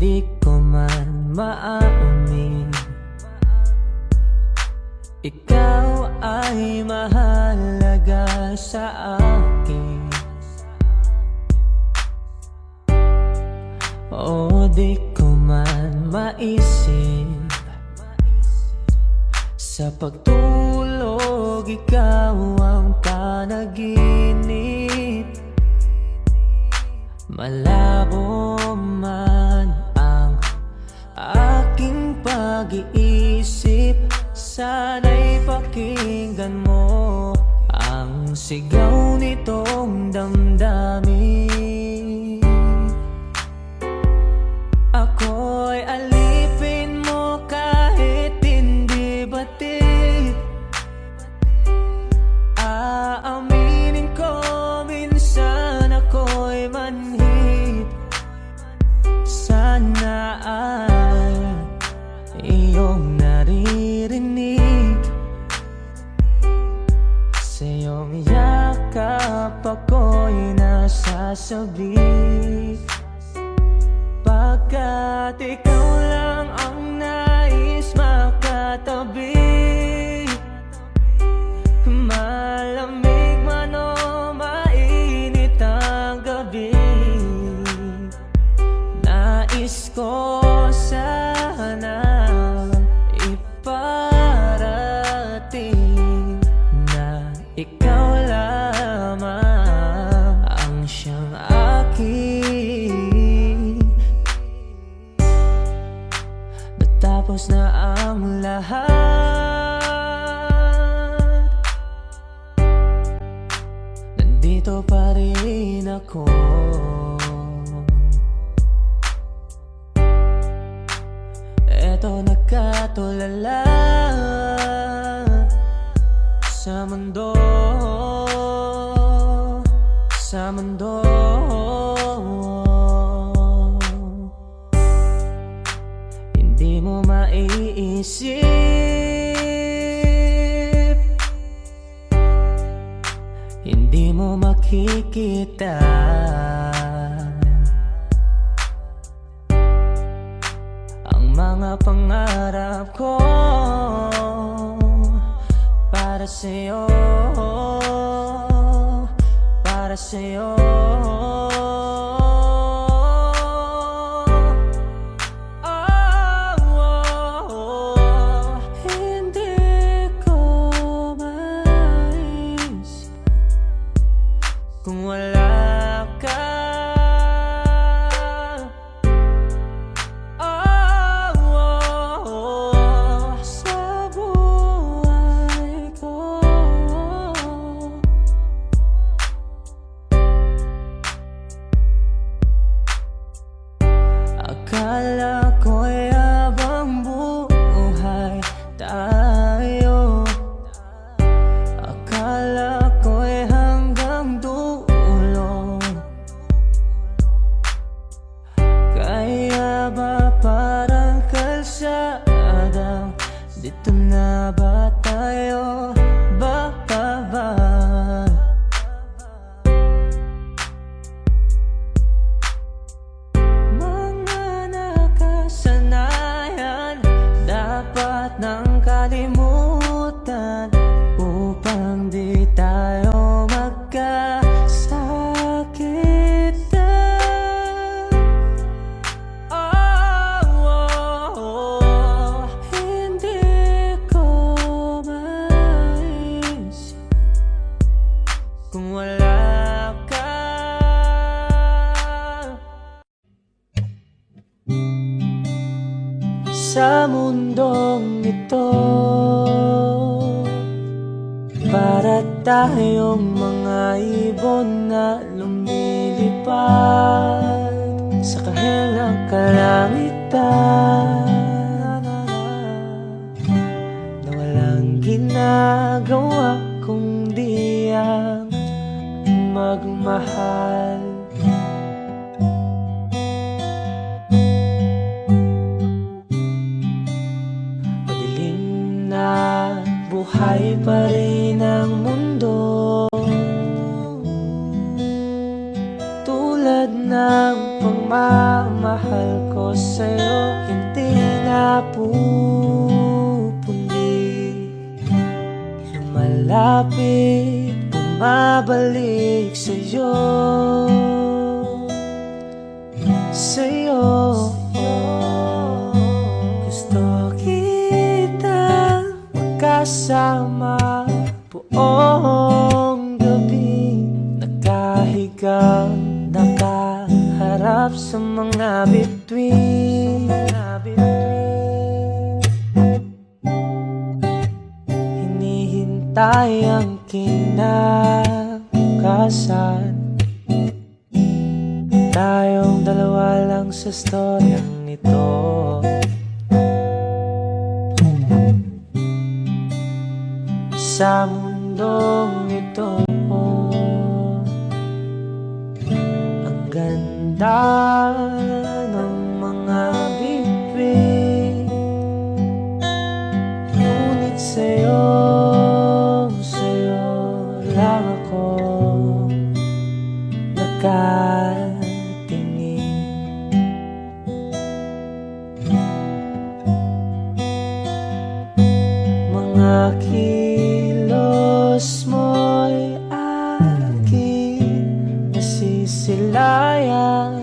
di ko man maaamin, ikaw ay mahalaga sa akin. O di ko man maisip, sa pagtulog ikaw ang panaginip. Malabo man ang aking pag-iisip, sana'y pakinggan mo ang sigaw nitong damdamin. Ako'y alipin mo kahit hindi batid. Aaminin ko minsan ako'y manhid. Sana ay iyong naririnig, sa iyong yakap ako'y nasasabik. Pagkat ikaw lang ang nais makatabi, malamig man o mainit ang gabi, nais ko sana iparating na ikaw lamang ang siyang akin. Natapos na ang lahat, nandito pa rin ako. Eto nagkatulala sa mundo, sa mundo. Hindi mo maiisip, hindi mo makikita ang mga pangarap ko para sa'yo, para sa'yo. Hindi ko mais kung wala ka. Sa buhay ko, akala ko'y habang buhay tayo, akala ko'y hanggang dulo. Kaya ba parang kalsada, dito na ba tayo bababa? Mga nakasanayan dapat nang kalimutan upang di tayo magkasakitan. Hindi ko mais kung wala ka. Sa mundong ito, para tayong mga ibon na lumilipad sa kahilang kalangitan, na walang ginagawa kundi ang magmahal. Madilim na buhay pa rin ang mundo, tulad ng pagmamahal. pagmamahal ko sa'yo hindi na pupundi. Lumalapit, bumabalik sa'yo, sa'yo. Gusto kitang magkasama buong gabi, nakahiga, nakaharap sa mga bituin. Hinihintay ang kinabukasan, tayong dalawa lang sa storyang ito. Sa mundong ito, ang ganda ng mga bituin, ngunit sa'yo lang ako nakatingin. Mga kilos mo'y aking nasisilayan,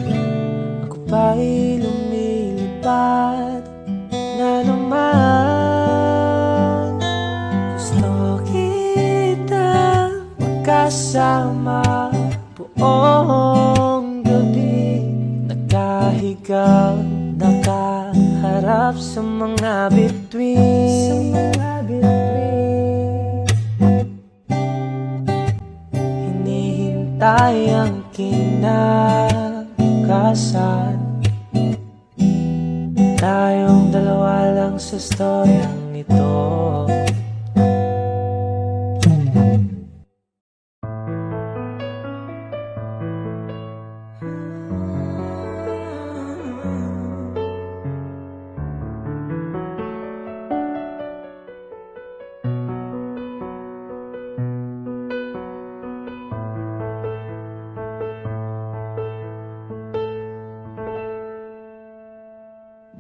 ako pa'y lumilipad na naman. Gusto kita magkasama buong gabi, nakahiga, nakaharap sa mga bituin. Hinihintay ang kinabukasan, tayong dalawa lang sa storyang ito.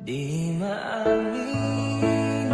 Di maamin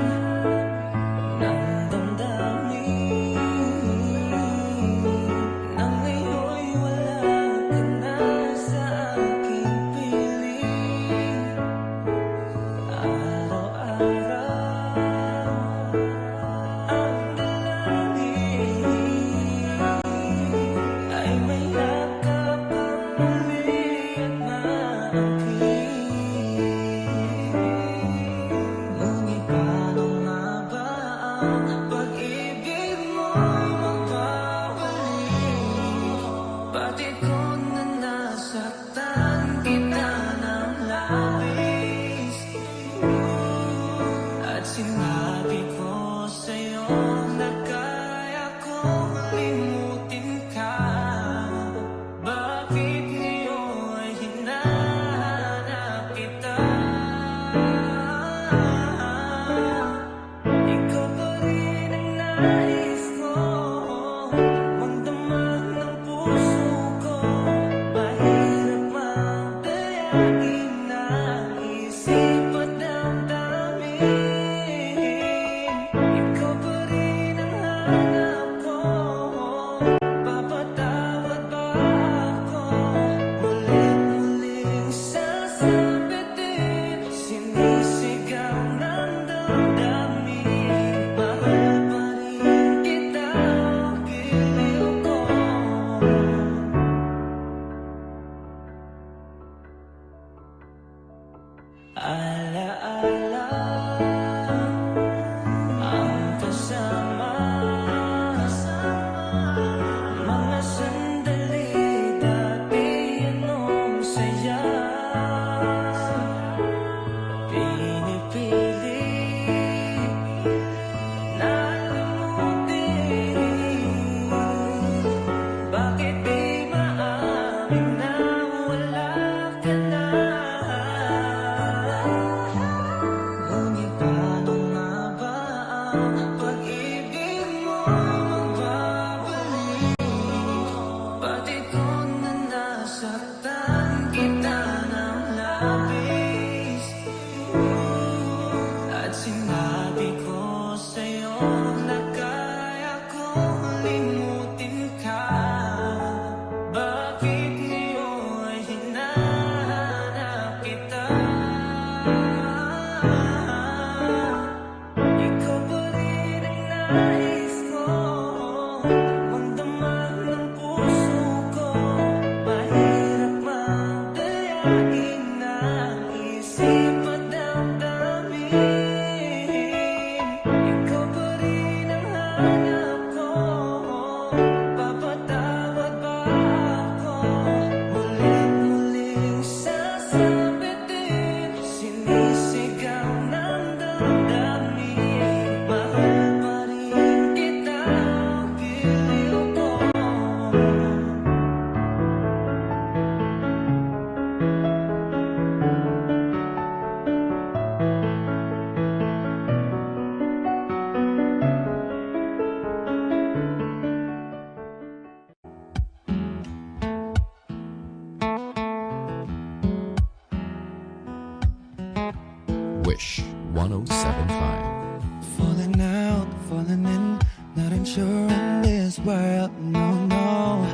Wish 107.5. Falling out, falling in, not unsure in this world, no, no.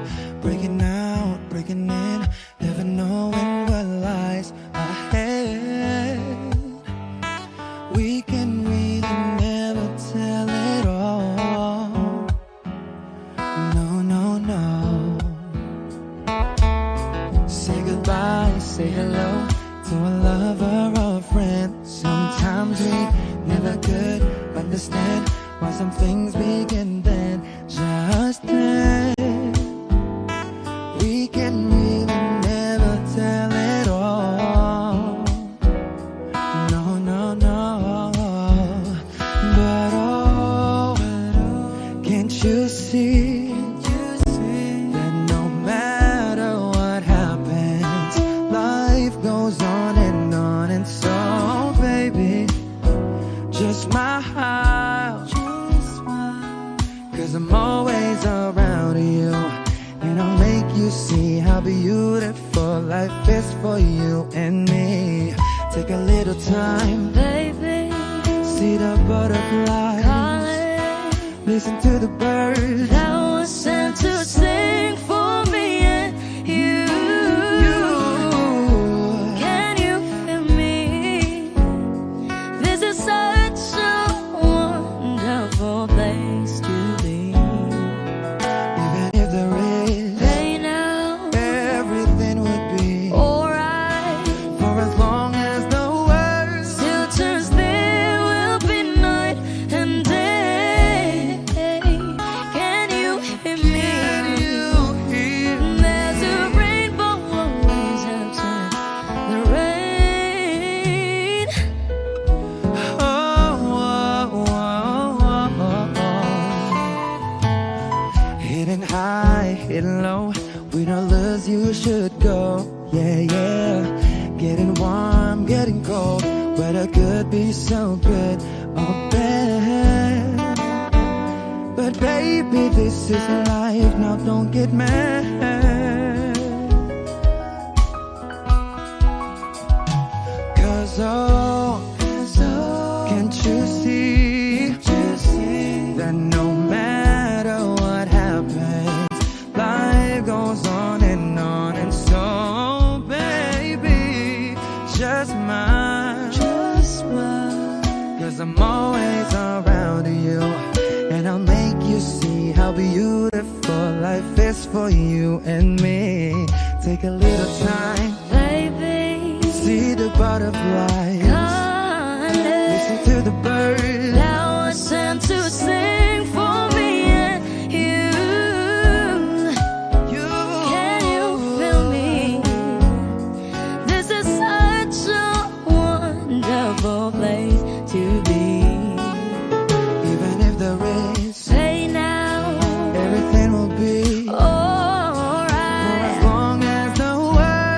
Breaking out, breaking in, never knowing what lies ahead. We can really never tell it all. No, no, no. Say goodbye, say hello to a lover or a friend. Sometimes we never could understand why some things begin then, just then. We can really never tell it all. No, no, no. But oh, can't you see that no matter what happens, life goes on and on, and so baby, just smile, 'cause I'm always around you, and I'll make you see how beautiful life is for you and me. Take a little time, baby, see the butterflies, calling, listen to the birds that was sent to sing for me and you. Can you feel me? This is such a wonderful place to be. Even if there is Right now, everything would be alright. for as long as the world Still turns, there will be night and day. Can you hear me? can you hear? There's a rainbow always after the rain. Oh, oh, oh, oh, oh. Hidden high, hidden low, we don't lose, you should go. Yeah, yeah. Getting warm, getting cold, weather could be so good or bad. But baby, this is life, now don't get mad. 'Cause oh, can't you see that no matter what happens, life goes on, and so baby, just smile, 'cause I'm always around you, and I'll make you see how beautiful life is for you and me. Take a little time, Baby, see the butterflies, calling, listen to the birds. that was sent to sing for me and you. Can you feel me? This is such a wonderful place to be. Even if there is, Say now, everything will be for alright. as long as the world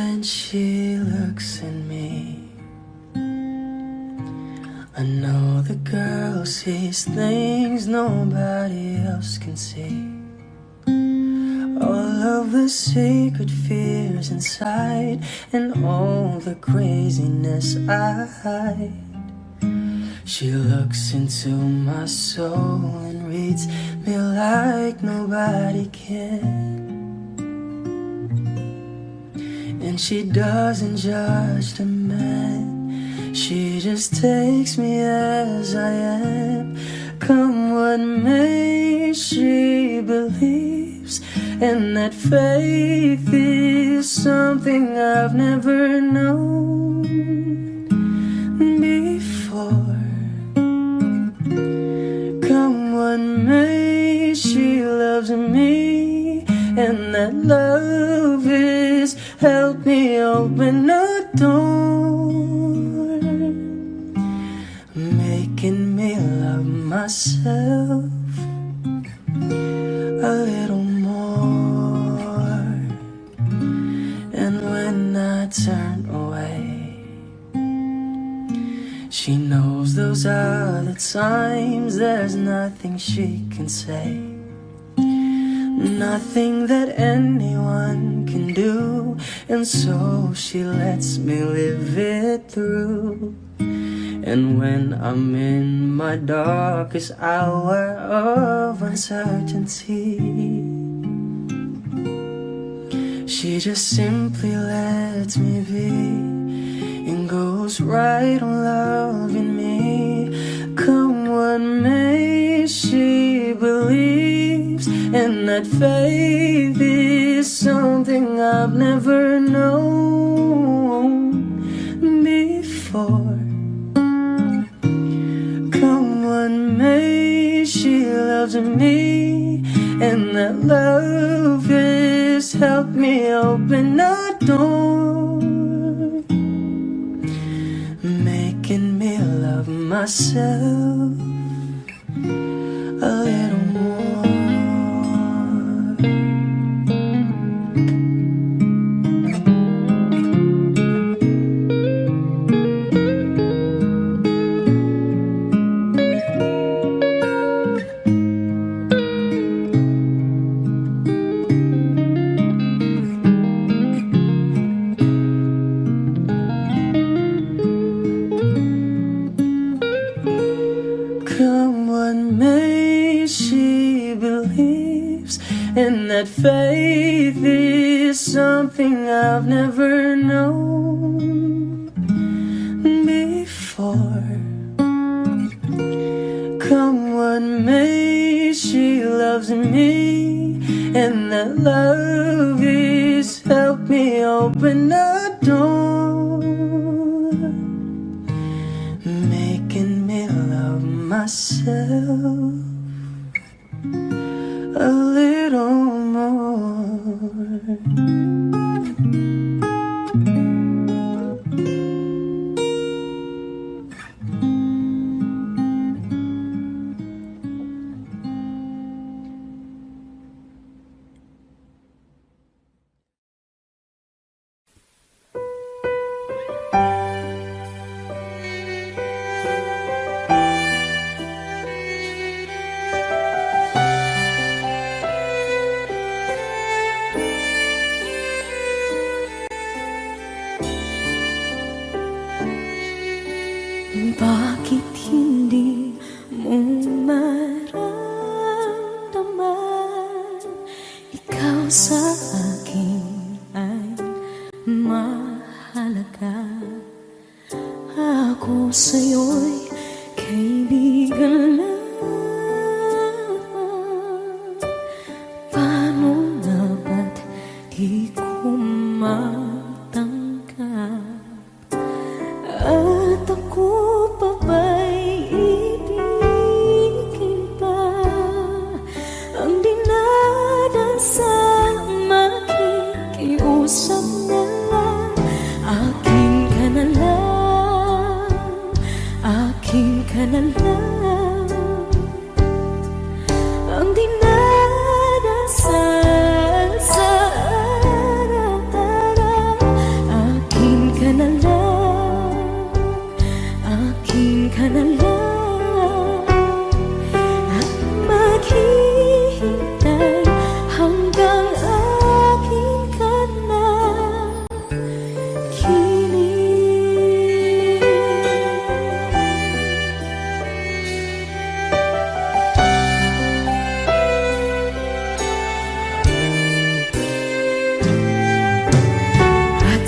when she looks at me, I know the girl sees things nobody else can see. All of the secret fears inside, and all the craziness I hide. She looks into my soul and reads me like nobody can. And she doesn't judge the man, she just takes me as I am. Come what may, she believes, and that faith is something I've never known before. Come what may, she loves me, and that love is help me open a door, making me love myself a little more. And when I turn away, she knows those are the times there's nothing she can say, nothing that anyone can do, and so she lets me live it through. And when I'm in my darkest hour of uncertainty, she just simply lets me be and goes right on loving me. Come what may, she believes, and that faith is something I've never known before. Come what may, she loves me, and that love has helped me open a door, making me love myself a little more. Come what may, she believes, and that faith is something I've never known before. Come what may, she loves me, and that love is helped me open a door, making me love myself a little more. Bakit hindi mo maramdaman? Ikaw sa akin ay mahalaga. Ako sa'yo'y kaibigan lang. Paano nga ba't di ko matanggap? At ako pa ba'y ibigin pa? Ang dinadasang makikiusap na lang. Akin ka na lang, akin ka na lang. Ang dinadasal sa araw-araw,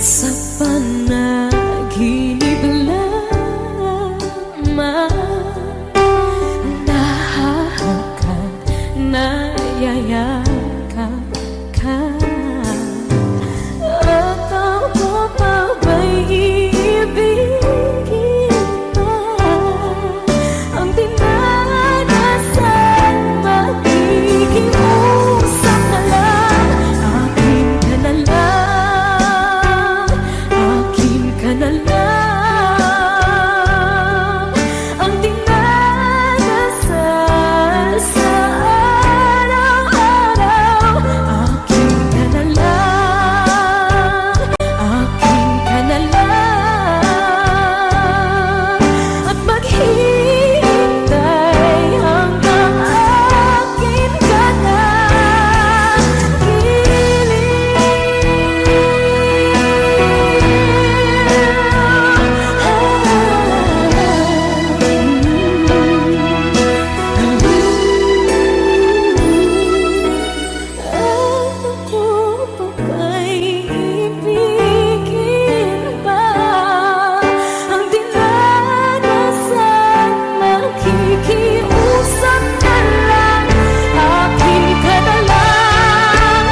Sa panaginip lamang nahahakan, nayayakap ka. At ako pa ba'y iibigin pa? Ang dinadasan, makikiusap na lang. Akin ka na lang, akin ka na lang. Ang dinadasal sa araw-araw. Akin ka na lang, akin ka na lang. At maghihintay hanggang akin ka na Ako pa ba'y ibigin pa? Ang dinadasan, makikiusap na lang. Akin ka na lang,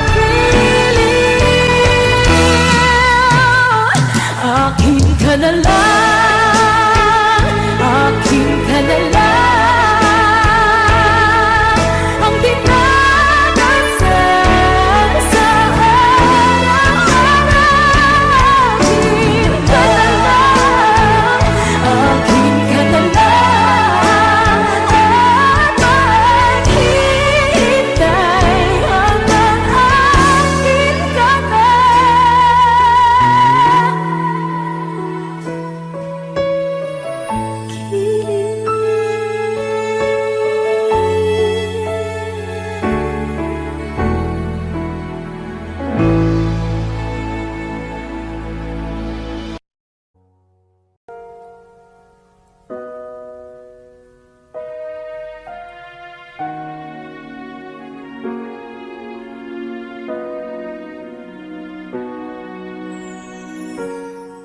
akin ka na lang, akin ka na lang. Ang dinadasal sa araw-araw. Akin ka na lang, akin ka na lang. At maghihintay hanggang akin ka na.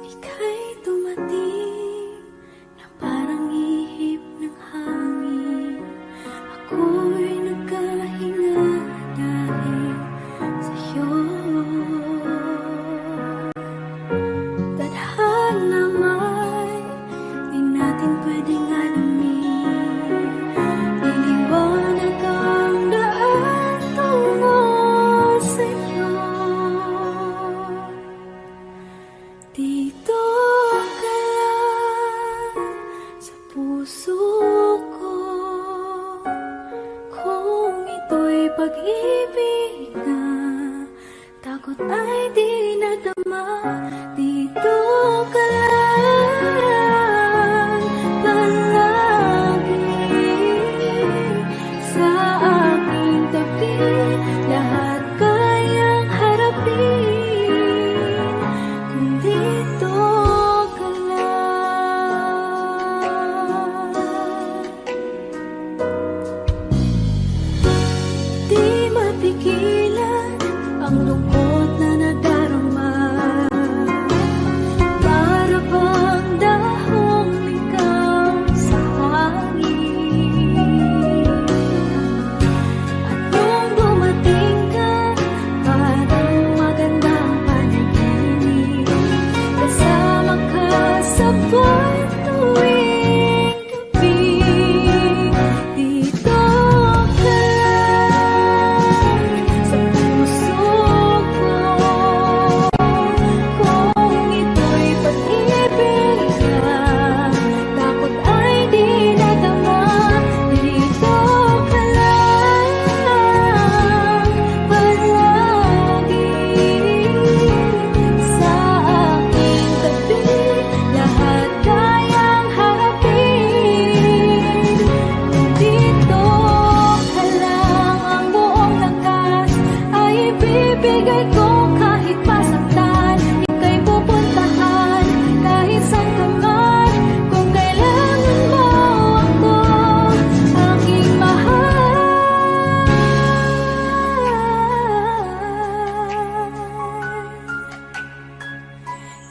Ika'y dumating na parang ihip ng hangin. Ako'y nagkahinga dahil sa'yo. Tadhana may di natin pwedeng alamin. Liliwanag ang daan tungo sa'yo. Dito ka lang sa puso ko. Kung ito'y pag-ibig na takot ay di nadama. Dito ka lang palagi sa aking tabi. Lahat kayang harapin kung dito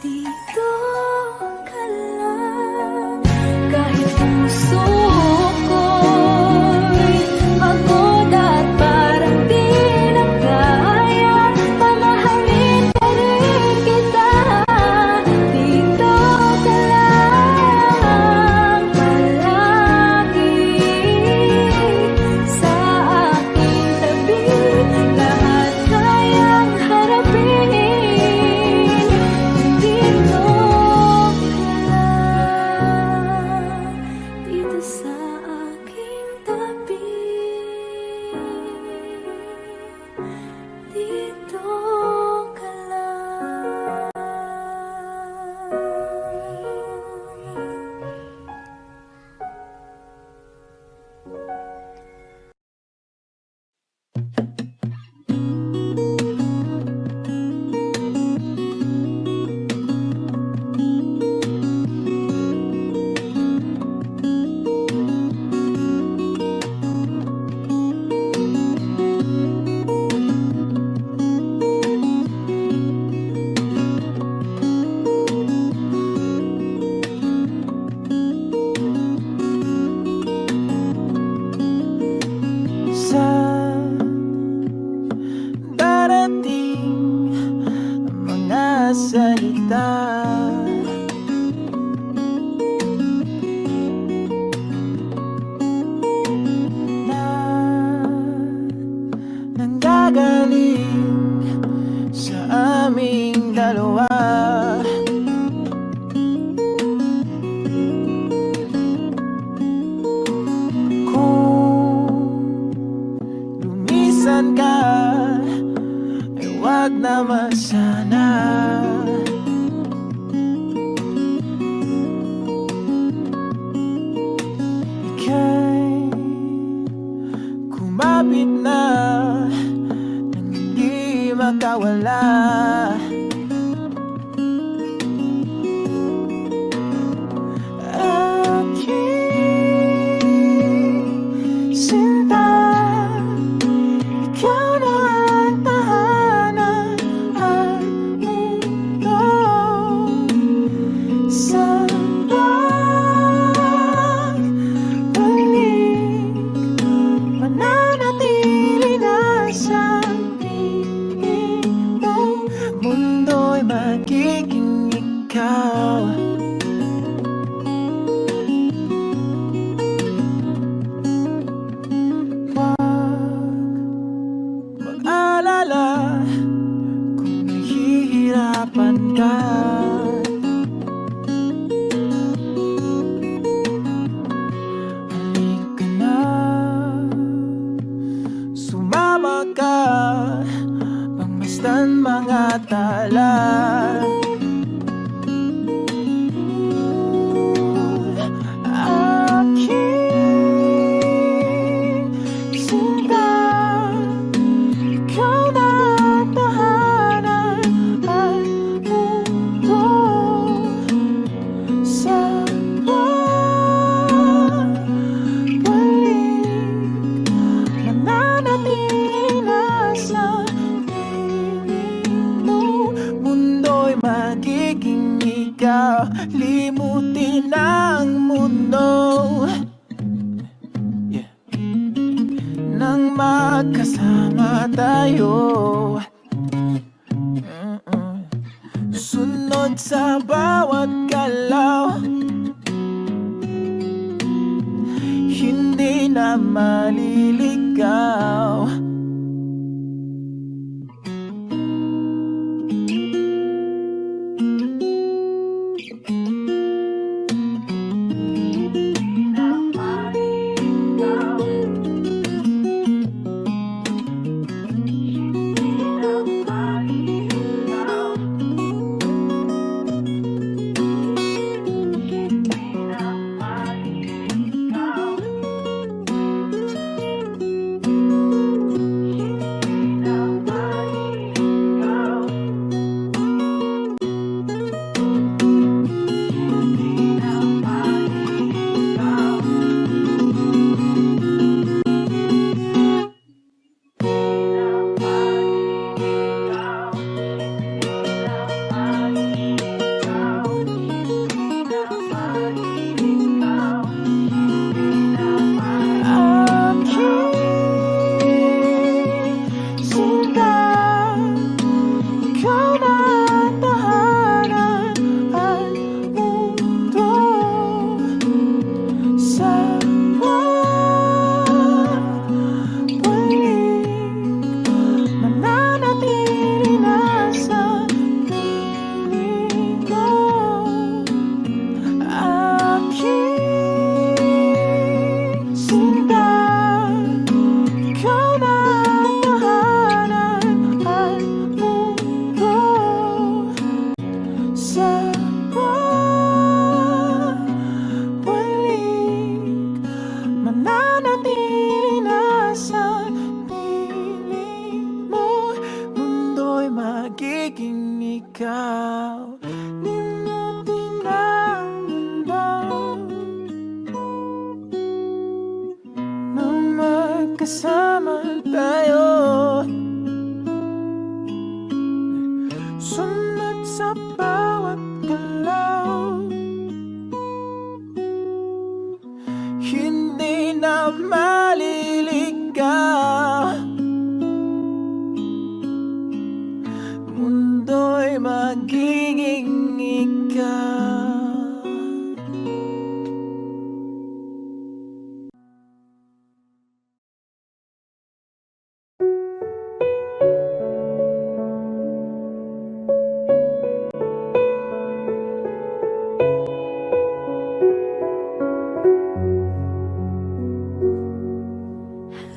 dito ka lang. Kahit puso ko'y pagod at parang di na kaya, mamahalin pa rin kita. Dito ka lang palagi sa aking tabi. Lahat kayang harapin. Dito ka lang, dito sa aking tabi. Dito ka lang. Sa darating mga salita, na nanggagaling sa aming dalawa. Lumisan ka, ay wag naman sana. Ika'y kumapit na nang hindi makawala. Aking sinta, ikaw na ang tahanan at mundo. Sa pagbalik, mananatili na sa tingin mo. Mundo'y magiging ikaw. Mag-alala kung nahihirapan ka. Halika na, sumama ka, pangmasdan mga tala. Aking sinta, ikaw na ang tahanan at mundo. Sa pagbalik, mananatili na sa piling mo. Mundo'y magiging ikaw, limutin ang mundo. Nang magkasama tayo, sunod sa bawat galaw, hindi na maliligaw. limutin ang mundo nang magkasama tayo. Sunod sa bawat galaw, hindi na maliligaw. Mundo'y magiging ikaw.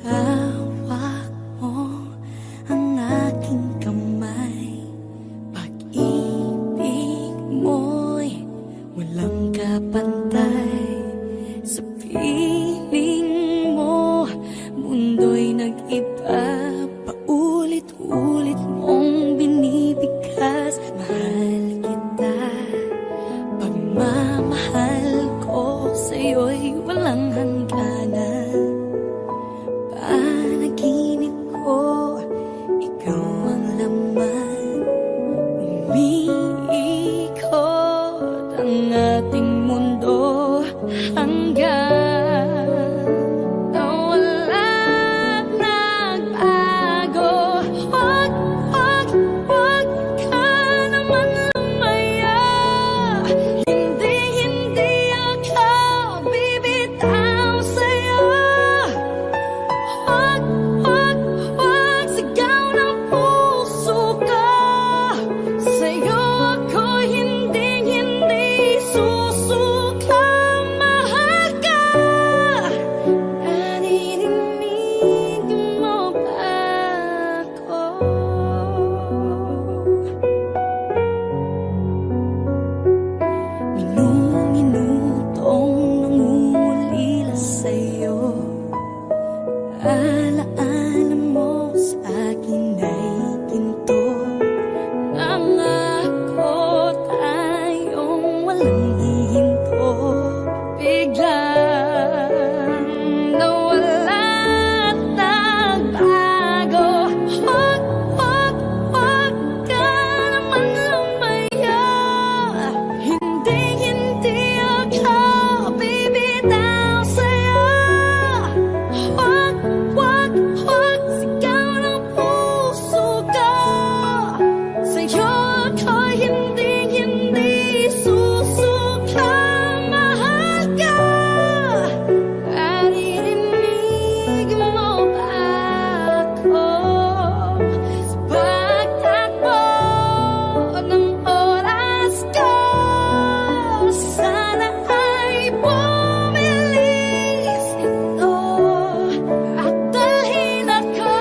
Hawak mo ang aking kamay. Pag-ibig mo'y walang kapantay. Sa piling mo, mundo'y nag-iba. Paulit-ulit mong binibigkas. Mahal kita, pagmamahal ko sa'yo'y walang hangganan. Panaginip ko, ikaw ang laman. Umiikot ang ating mundo hanggang nawala't nagbago. Huwag, huwag, huwag ka naman lumaya. Hindi, hindi ako bibitaw sa'yo. Huwag, huwag, huwag, sigaw ng puso ko. Sa'yo ako hindi, hindi susuka. Mahal ka, naririnig mo ba ako? Minu-minutong nangungulila sa'yo. Alaala mo sa akin ay ginto. Nangako tayong walang hihinto. Biglang nawala't nagbago. Huwag, huwag, huwag ka naman lumaya. Hindi, hindi ako bibitaw sa'yo. Huwag, huwag, huwag, sigaw ng puso ko. Sa'yo ako hindi, hindi susuka. Mahal ka, naririnig mo ba ako? Sa pagtakbo ng oras ko, sana ay bumilis ito. At dalhin ako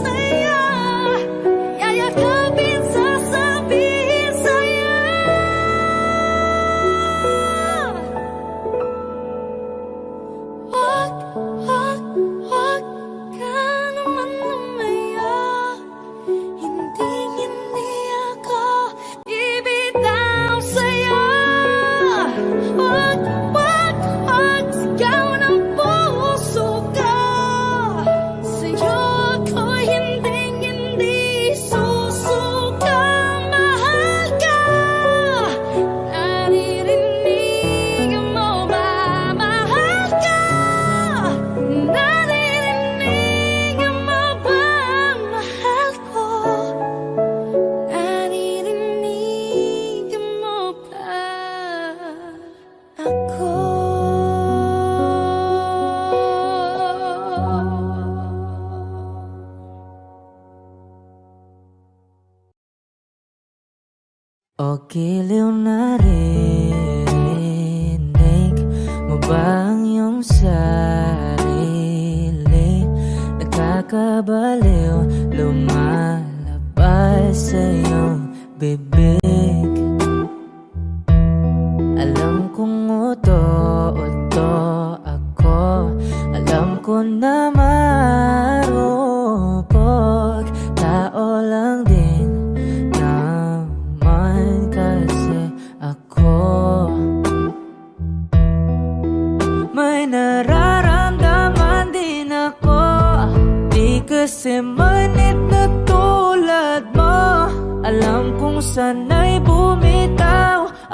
sa'yo, yayakapin, sasabihin sa'yo. Huwag, huwag, huwag ka naman lumaya. Hindi, hindi ako bibitaw sa'yo. Huwag, huwag, huwag, sigaw ng puso ko. Sa'yo ako hindi, hindi susuka. Mahal ka, naririnig mo ba? Mahal ka, naririnig mo ba? Mahal ko, naririnig mo ba ako? O giliw narinig mo ba ang iyong sarili? Nakakabaliw, lumalabas sa iyong bibig. Alam kong uto-uto ako. Alam ko na marupok. Tao lang din naman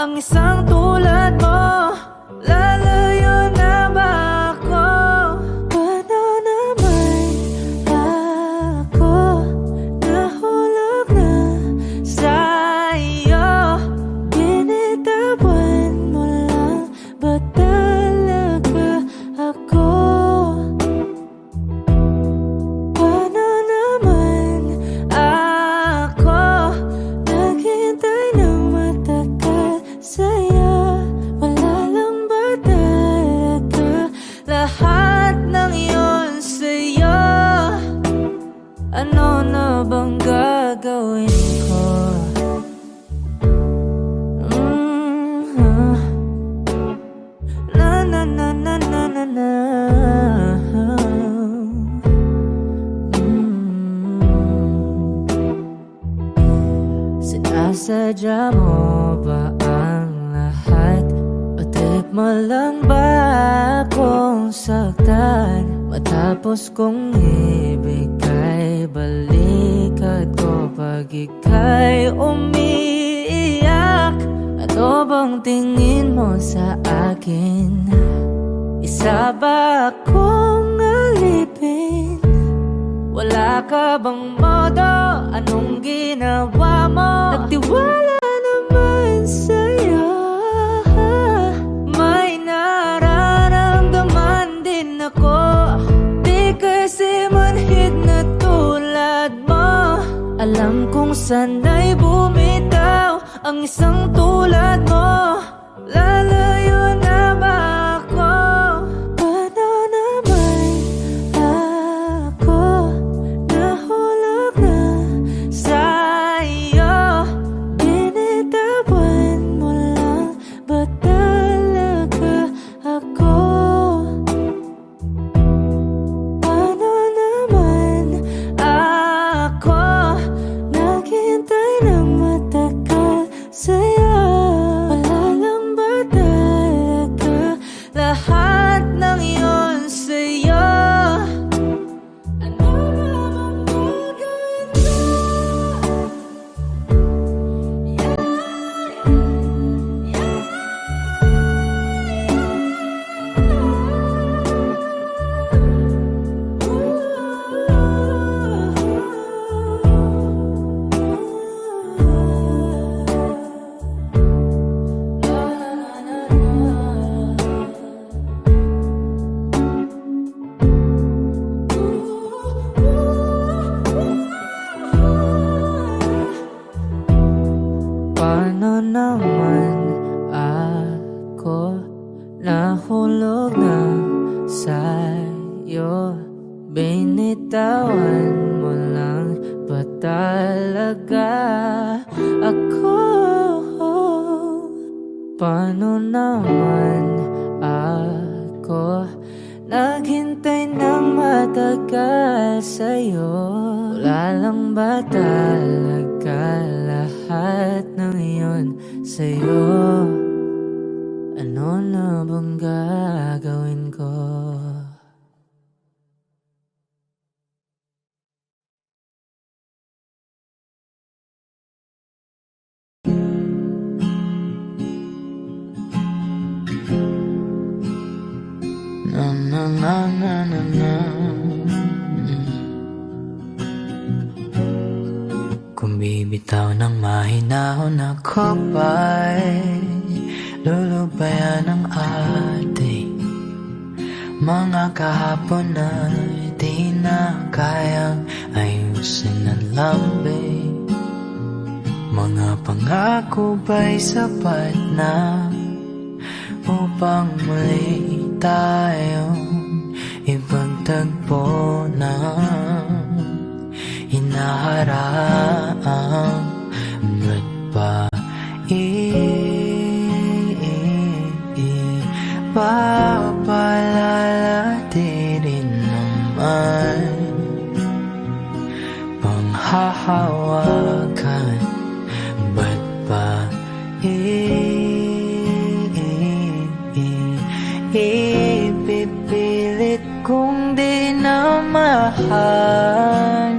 ang isang tulad mo. Lalayo na ba ako? Paano naman ako nahulog na sa'yo? Binitawan mo lang ba talaga ako? Paano naman ako naghintay ng matagal sa'yo? Wala lang ba talaga lahat ng yun sa'yo? Ano na bang gagawin ko? Na na na na na na na. Sinasadya mo ba ang lahat? O trip mo lang ba akong saktan? Matapos kong ibigay balikat ko pag ika'y umiiyak. Ano bang tingin mo sa akin? Isa ba akong alipin? Wala ka bang modo? Anong ginawa mo? Nagtiwala naman sa'yo. May nararamdaman din ako. Di kasi manhid na tulad mo. Alam kong sana'y bumitaw ang isang tulad mo. Lalayo na ba ako? Paano naman ako nahulog na sa'yo? Binitawan mo lang ba talaga ako? Paano naman ako naghintay ng matagal sa'yo? Wala lang ba talaga lahat ng yun sa'yo? Ano na bang gagawin ko? Paano naman ako nahulog na sa'yo? Binitawan mo lang ba talaga ako? Paano naman ako naghintay ng matagal sa'yo? Wala lang ba talaga lahat ng iyon sa'yo? Ano na bang gagawin ko? Na na na na na na. Kung bibitaw ng mahinahon ako ba'y lulubayan ng ating mga kahapon na di na kayang ayusin ang lambing. Mga pangako ba'y sapat na upang muli tayong ipagtagpo na hinaharang? Ba't ba papalalatin naman panghahawakan? Ba't ba ipipilit kong di na mahal?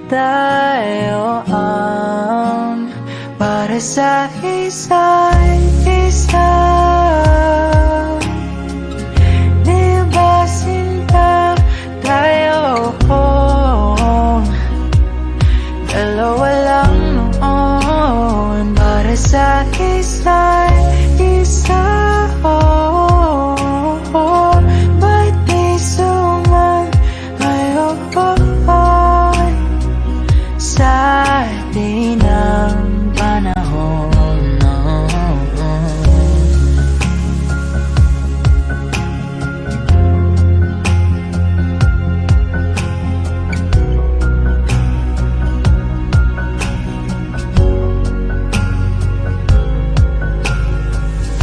Tayo ang para sa isa't isa. Di ba sinta tayo? Dalawa lang noon para sa isa't isa. Ba't di suman ngayon sa di ng panahon?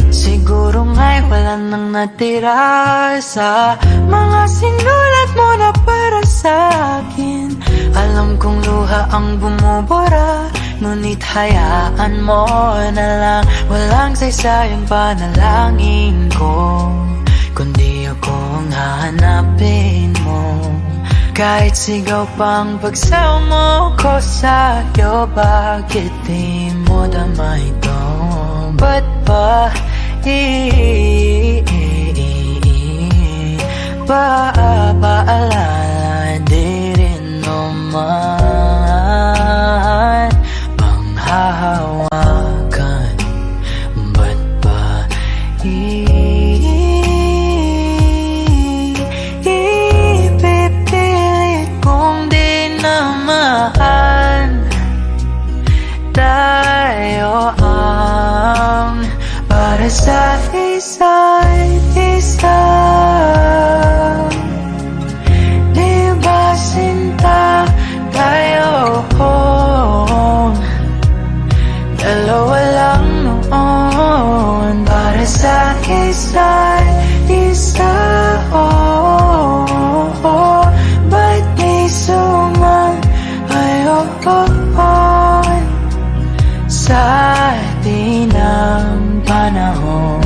Siguro nga'y wala nang natira sa mga sinulat mo na para sa akin. Alam kong luha ang bumubura, ngunit hayaan mo na lang. Walang saysayang panalangin ko, kundi ako ang hahanapin mo. Kahit sigaw pang pagsaw mo ko sa'yo, bakit di mo dama ito? Ba't ba paalala di rin naman panghahawakan? Ba't ba ipipilit kong di naman tayo ang para sa isa't isa? Di ba sinta tayo? Dalawa lang noon para sa isa't isa. Ba't di suman ngayon sa di ng panahon?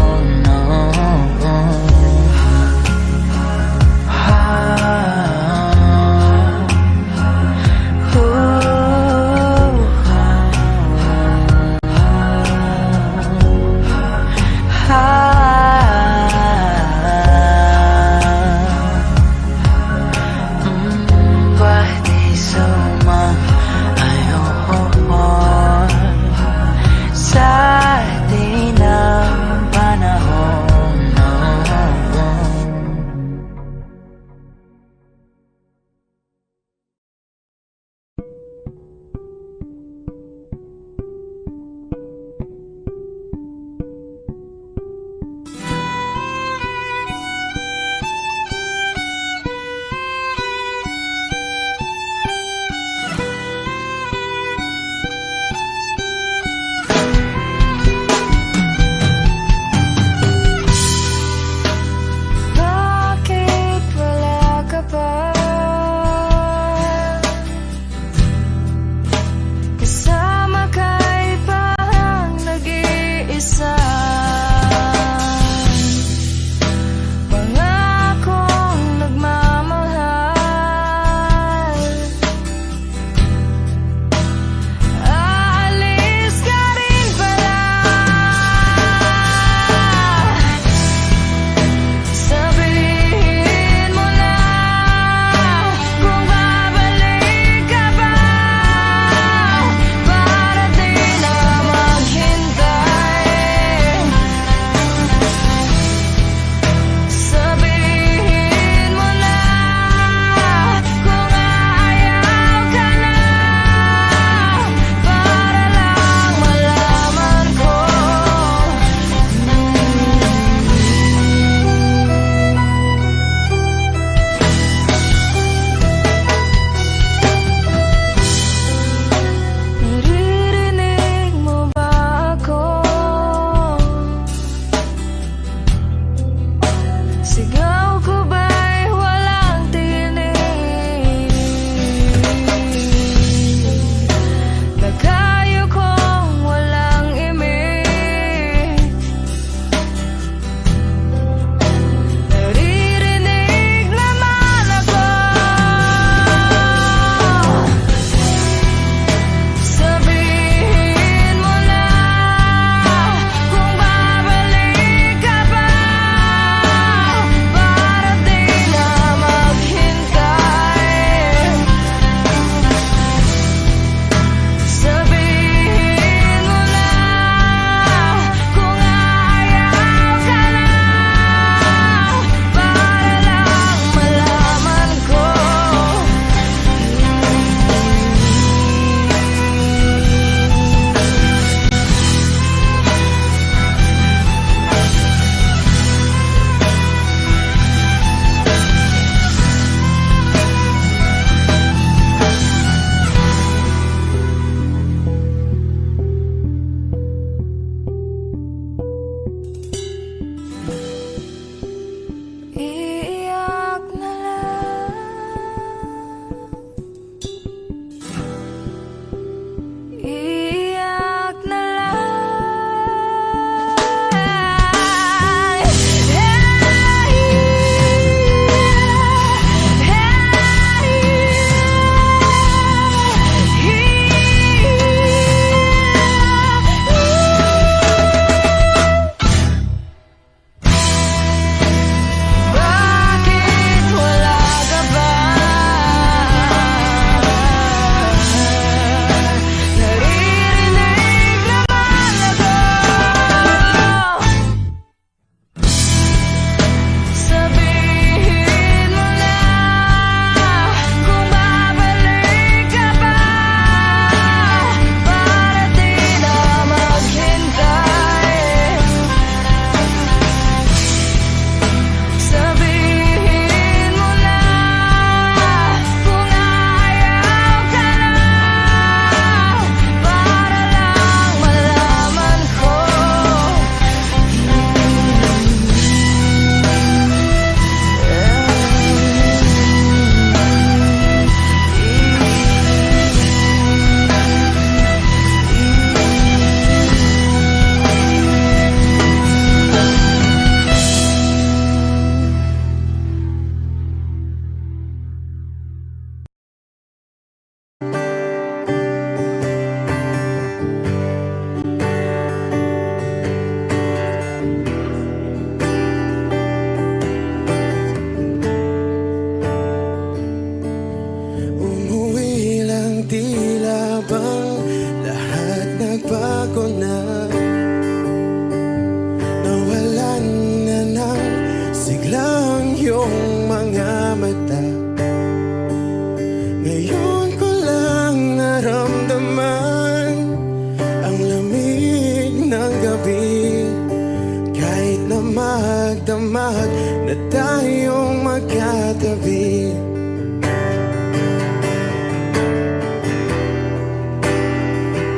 na tayong magkatabi.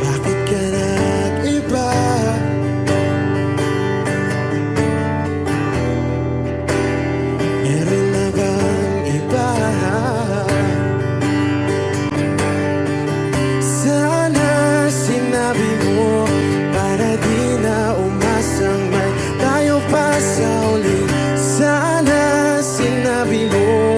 Bakit ka nag-iba? Meron na bang iba? Sana sinabi mo para di na umasang may tayo pa sa uli. Sana sinabi mo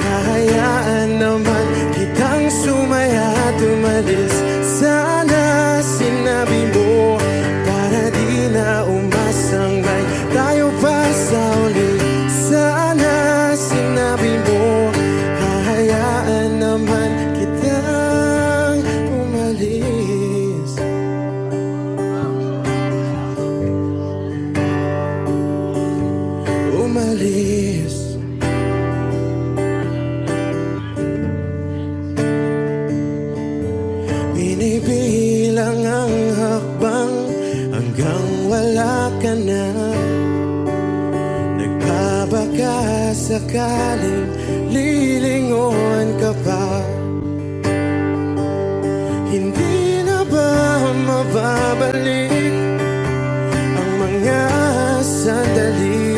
hahayaan naman kitang sumaya at umalis. Sana sinabi mo para di na umasang may tayo pa sa uli. Sana sinabi mo hahayaan naman kitang umalis. Umalis. Binibilang ang hakbang hanggang wala ka na. Nagbabaka sakaling lilingon ka pa. Hindi na ba mababalik ang mga sandali,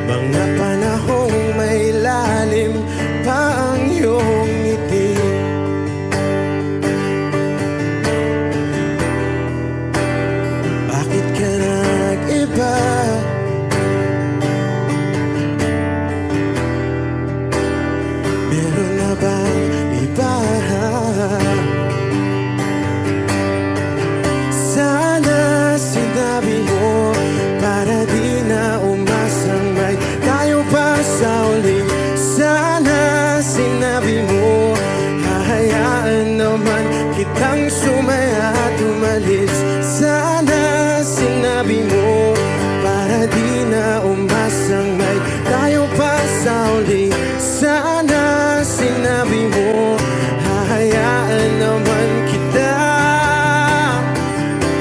mga panahong may lalim pa ang iyong ngiti? Bakit ka nag-iba? Meron na bang iba? Sana sinabi mo para di na umasang may tayo pa sa uli. Sana sinabi mo hahayaan naman kitang sumaya at umalis. Sana sinabi mo para di na umasang may tayo pa sa uli. Sana sinabi mo hahayaan naman kita.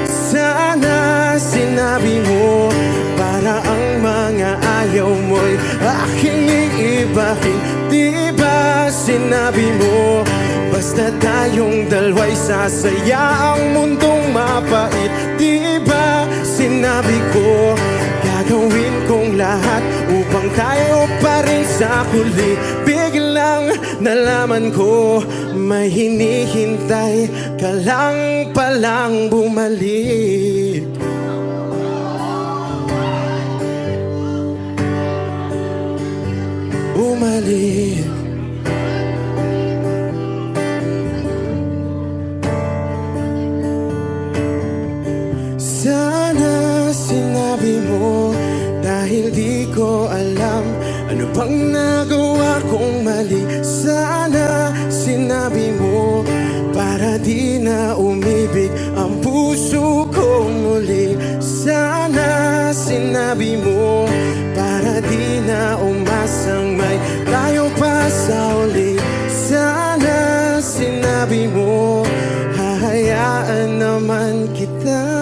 Sana sinabi mo para ang mga ayaw mo'y aking iibahin. Di ba sinabi mo basta tayong dalawa'y sasaya ang mundong mapait? Di ba sinabi ko gagawin kong lahat upang tayo pa rin sa huli? Biglang nalaman ko may hinihintay ka lang palang bumalik. Bumalik. Sana sinabi mo dahil di ko alam ano bang nagawa kong mali. Sana sinabi mo para di na umibig ang puso ko muli. Sana sinabi mo para di na umasang may tayo pa sa uli. Sana sinabi mo hahayaan naman kita.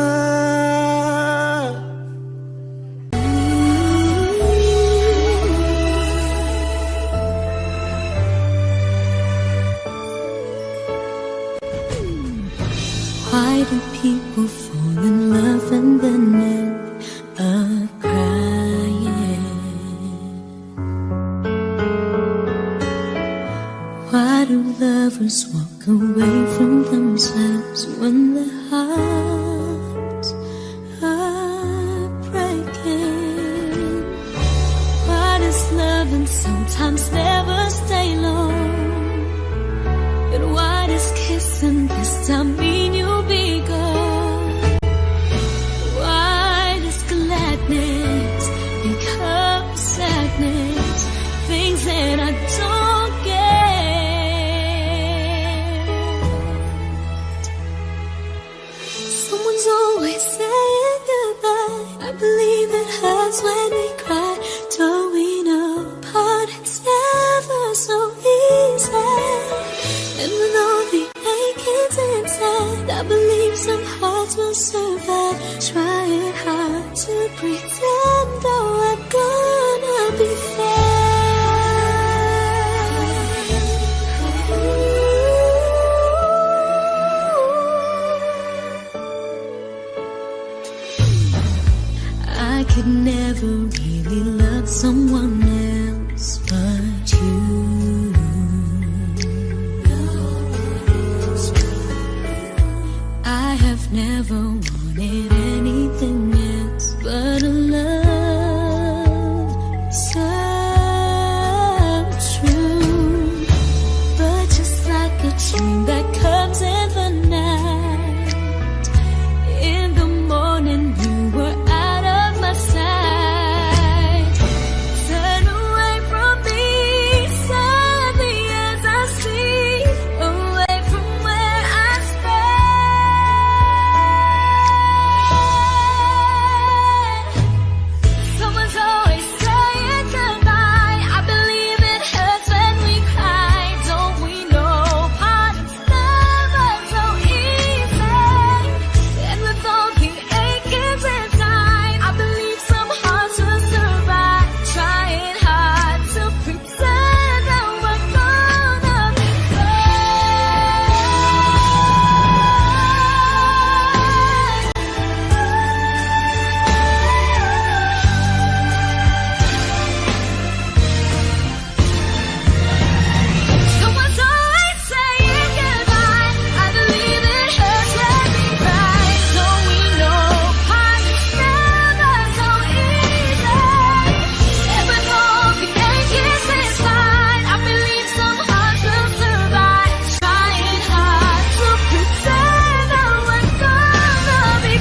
Why do people fall in love and then end up crying? Why do lovers walk away from themselves when their hearts are breaking? Why does loving sometimes never stay long? And why does kissing this time mean you'll be gone? Why does gladness become sadness? Things that I don't get. Someone's always saying goodbye. I believe it hurts when we cry. Towing apart, it's never so easy. And with all the achings inside, I believe some hearts will survive. Trying hard to pretend, though I'm gonna be I could never really love someone else but you. I have never wanted anything else but a love so true. But just like a dream that comes in the night, in the morning you were out of my sight. Turn away from me, sadly as I see, away from where I stand. Someone's always saying goodbye. I believe it hurts when we cry. Don't we know parting's never so easy? And with all the achings inside, I believe some hearts will survive. Trying hard to pretend that we're gonna be Someone's always saying goodbye. I believe it hurts when we cry. Don't we know parting's never so easy? And with all the achings inside, I believe some hearts will survive. Trying hard to pretend that we're gonna be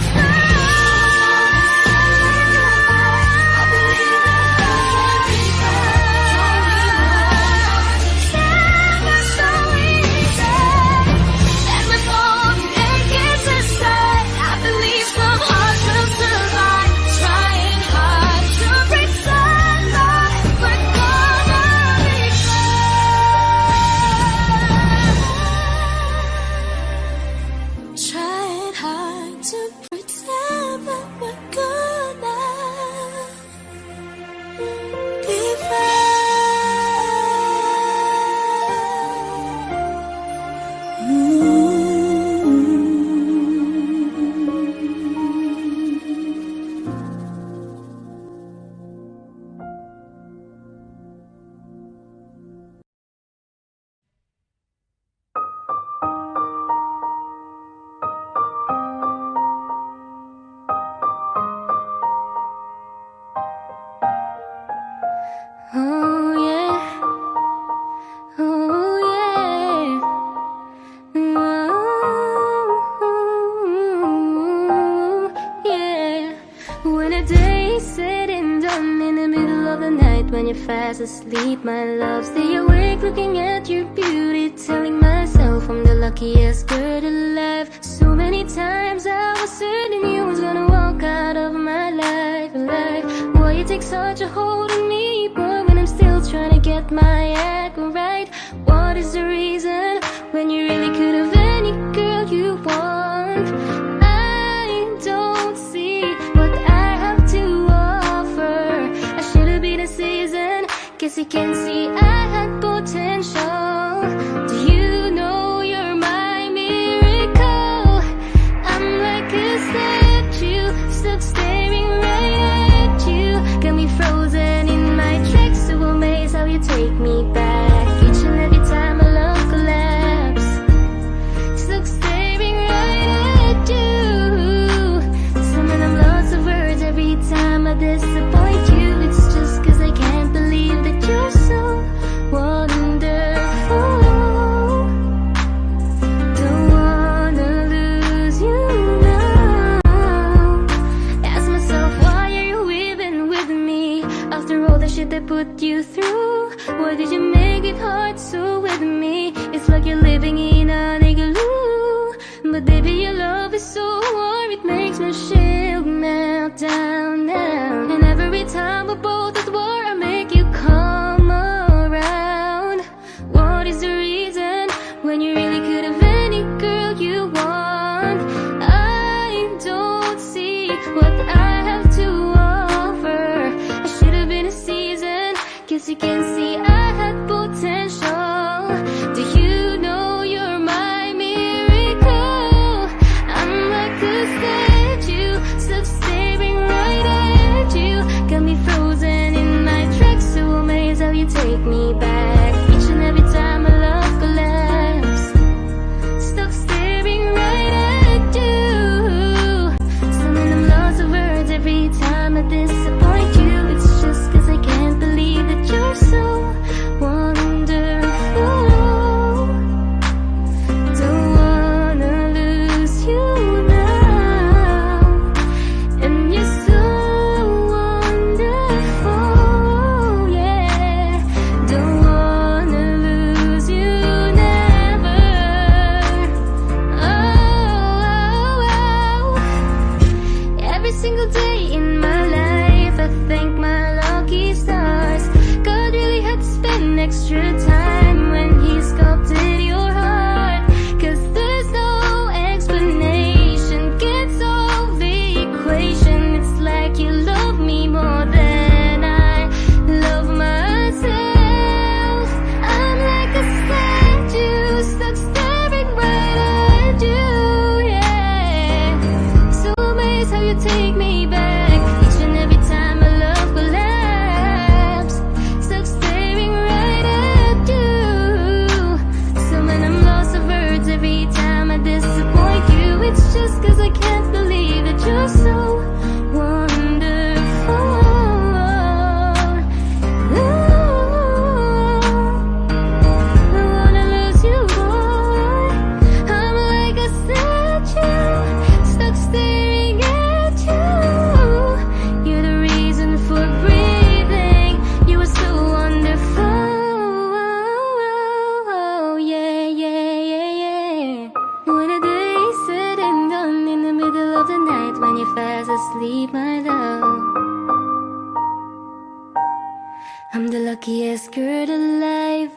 I believe it hurts when we cry. Never so easy. And with all the achings inside, I believe some hearts will survive. Trying hard to pretend that we're gonna be Trying hard to pretend that we're gonna be Oh yeah, oh yeah, oh yeah. When a day is said and done, in the middle of the night when you're fast asleep, my love, stay awake looking at your beauty, telling myself I'm the luckiest girl alive. So many times I was certain you was gonna walk out of my life. Why you take such a hold on me, boy, when I'm still trying to get my act right? What is the reason when you really could have any girl you want? I don't see what I have to offer. I should have been a season. Guess you can see I had potential. Do you know you're my miracle? I'm like a statue, stuck staring right at you. Got me frozen in my tracks, so amazed how you take me back. Each and every time my love collapse, stuck staring right at you. Summon them lots of words every time I disappoint you. It's just 'cause I can't believe that you're so wonderful. Don't wanna lose you now. Ask myself, why are you even with me? After all the shit they put you through, why did you make it hard so with me? It's like you're living in an igloo. But baby, your love is so warm, it makes my shield melt down now. And every time we're both at war, I make you come around. What is the reason when you really could have any girl you want? I don't see what I have to offer. I should have been a season. Guess you can see I had potential. Do you know you're my miracle? I'm like a statue, stuck staring right at you. day in my life. I thank my lucky stars. God really had to spend extra time when He sculpted your heart. 'Cause there's no explanation, can't solve the equation. It's like you love me more than I love myself. I'm like a statue stuck staring right at you, yeah. So amazed how you take me back each and every time my love collapse. Stuck staring right at you. So when I'm lost for words every time I disappoint you, it's just 'cause I can't believe that you're so wonderful. I wanna lose you, boy. I'm like a statue, stuck staring at you. You're the reason for breathing. You are so wonderful. Yeah, yeah, yeah, yeah. What a day said and done in the middle of the night when you're fast asleep, my love. I'm the luckiest girl alive.